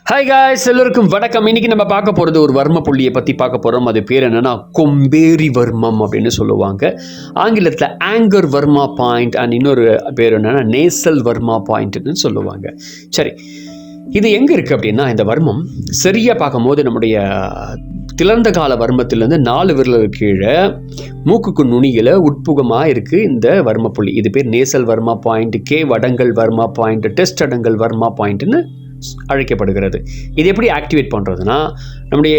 Hi guys, எல்லோருக்கும் வணக்கம். இன்னைக்கு நம்ம பார்க்க போகிறது ஒரு வர்ம புள்ளியை பற்றி பார்க்க போகிறோம். அது பேர் என்னென்னா கொம்பேரி வர்மம் அப்படின்னு சொல்லுவாங்க. ஆங்கிலத்தில் ஆங்கர் வர்மா பாயிண்ட் அண்ட் இன்னொரு பேர் என்னென்னா நேசல் வர்மா பாயிண்ட்னு சொல்லுவாங்க. சரி, இது எங்கே இருக்குது அப்படின்னா, இந்த வர்மம் சரியாக பார்க்கும்போது நம்முடைய திறந்த கால வர்மத்திலேருந்து 4 விரலுக்கு கீழே மூக்குக்கு நுனியில் உட்புகமாக இருக்குது இந்த வர்மப்புள்ளி. இது பேர் நேசல் வர்மா பாயிண்ட், கே வடங்கல் வர்மா பாயிண்ட், டெஸ்ட் அடங்கல் வர்மா பாயிண்ட்னு அழைக்கப்படுகிறது. இது எப்படி ஆக்டிவேட் பண்ணுறதுனா, நம்முடைய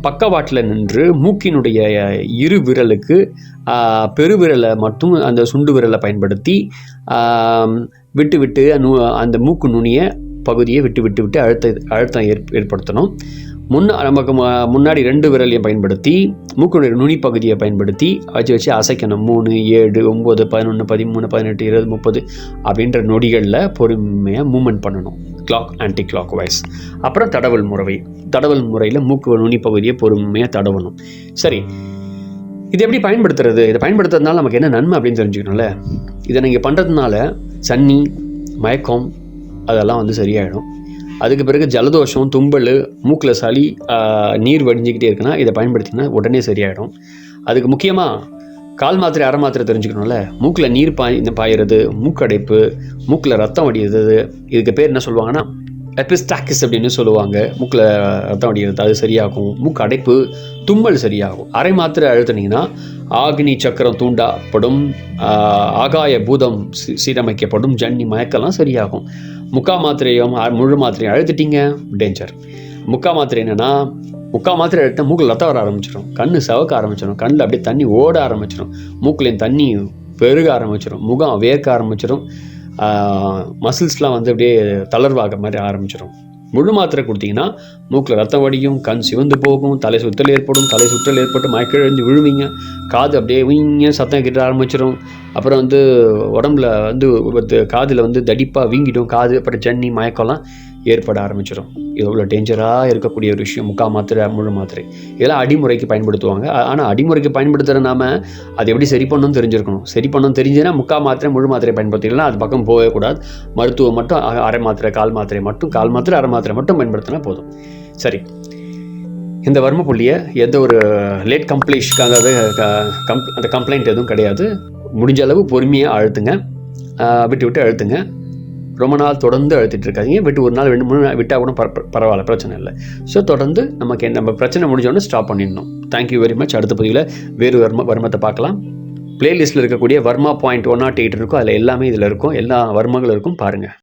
பக்கவாட்டில் நின்று மூக்கினுடைய இரு விரலுக்கு பெருவிரலை மட்டும் அந்த சுண்டு விரலை பயன்படுத்தி விட்டு விட்டு அந்த மூக்கு நுனிய பகுதியை விட்டு விட்டு விட்டு அழுத்தம் ஏற்படுத்தணும். நமக்கு முன்னாடி 2 விரலையும் பயன்படுத்தி மூக்குடைய நுனி பகுதியை பயன்படுத்தி வச்சு அசைக்கணும். 3, 7, 9, 11, 13, 18, 20, 30 அப்படின்ற நொடிகளில் பொறுமையாக மூமெண்ட் பண்ணணும், கிளாக் ஆன்டி கிளாக் வைஸ். அப்புறம் தடவல் முறையில் மூக்கு நுனி பகுதியை பொறுமையாக தடவணும். சரி, இது எப்படி பயன்படுத்துறது? இதை பயன்படுத்துறதுனால நமக்கு என்ன நன்மை அப்படின்னு தெரிஞ்சுக்கணும்ல. இதை நீங்கள் பண்ணுறதுனால சன்னி, மயக்கம் அதெல்லாம் சரியாயிடும். அதுக்கு பிறகு ஜலதோஷம், தும்பல், மூக்கில் சளி, நீர் வடிஞ்சிக்கிட்டே இருக்குன்னா இதை பயன்படுத்தினா உடனே சரியாயிடும். அதுக்கு முக்கியமாக கால் மாத்திரை, அரை மாத்திரை தெரிஞ்சுக்கணும்ல. மூக்கில் நீர் பாயிறது, மூக்கடைப்பு, மூக்கில் ரத்தம் வடிகிறது, இதுக்கு பேர் என்ன சொல்லுவாங்கன்னா எபிஸ்டாக்கிஸ் அப்படின்னு சொல்லுவாங்க. மூக்கில் ரத்தம் வடிகிறது அது சரியாகும். மூக்கு அடைப்பு, தும்மல் சரியாகும். அரை மாத்திரை அழுத்தினீங்கன்னா ஆக்னி சக்கரம் தூண்டப்படும், ஆகாய பூதம் சீரமைக்கப்படும், ஜன்னி மயக்கெல்லாம் சரியாகும். முக்கால் மாத்திரையும் முழு மாத்திரையும் அழுத்திட்டீங்க, டேஞ்சர். முக்கால் மாத்திரை என்னென்னா, முக்கால் மாத்திரை அழுத்த மூக்கில் ரத்தம் வர ஆரம்பிச்சிடும், கண்ணு சவக்க ஆரம்பிச்சிடும், கண்ணில் அப்படியே தண்ணி ஓட ஆரம்பிச்சிடும், மூக்குலேயும் தண்ணி பெருக ஆரம்பிச்சிடும், முகம் வேர்க்க ஆரம்பிச்சிடும், மசில்ஸ்லாம் அப்படியே தளர்வாக மாதிரி ஆரம்பிச்சிடும். முழு மாத்திரை கொடுத்தீங்கன்னா மூக்கில் ரத்தம் வடியும், கண் சிவந்து போகும், தலை சுற்றல் ஏற்பட்டு மயக்கிழந்து விழுவீங்க, காது அப்படியே வீங்க சத்தம் கிட்ட ஆரம்பிச்சிடும். அப்புறம் உடம்புல காதில் தடிப்பாக வீங்கிடும் காது. அப்புறம் ஜன்னி மயக்கம்லாம் ஏற்பட ஆரம்பிச்சிடும். இது எவ்வளோ டேஞ்சராக இருக்கக்கூடிய ஒரு விஷயம். முக்கால் மாத்திரை, முழு மாத்திரை இதெல்லாம் அடிமுறைக்கு பயன்படுத்துவாங்க. ஆனால் அடிமுறைக்கு பயன்படுத்துகிற நாம அதை எப்படி சரி பண்ணணும்னு தெரிஞ்சிருக்கணும். சரி பண்ணணும் தெரிஞ்சுன்னா முக்கால் மாத்திரை, முழு மாத்திரை பயன்படுத்திக்கலாம். அது பக்கம் போகவே கூடாது. மருத்துவம் மட்டும் அரை மாத்திரை, கால் மாத்திரை, அரை மாத்திரை மட்டும் பயன்படுத்தினா போதும். சரி, இந்த வர்ம புள்ளியை எந்த ஒரு லேட் கம்ப்ளீஷ், அதாவது அந்த கம்ப்ளைண்ட் எதுவும் கிடையாது. முடிஞ்ச அளவு பொறுமையாக அழுத்துங்க, விட்டு அழுத்துங்க. ரொம்ப நாள் தொடர்ந்து அழுத்திட்டு இருக்காதிங்க. ஒரு நாள் 2-3 நாள் விட்டால் கூட பரவாயில்ல, பிரச்சனை இல்லை. ஸோ தொடர்ந்து நம்ம பிரச்சனை முடிஞ்சோடனே ஸ்டாப் பண்ணிடணும். Thank you very much. அடுத்த பதிவில் வேறு வர்மத்தை பார்க்கலாம். பிளேலிஸ்ட்டில் இருக்கக்கூடிய வர்மா பாயிண்ட் 108 இருக்கும், அதில் எல்லாமே இதில் இருக்கும், எல்லா வர்மங்களும் இருக்கும், பாருங்கள்.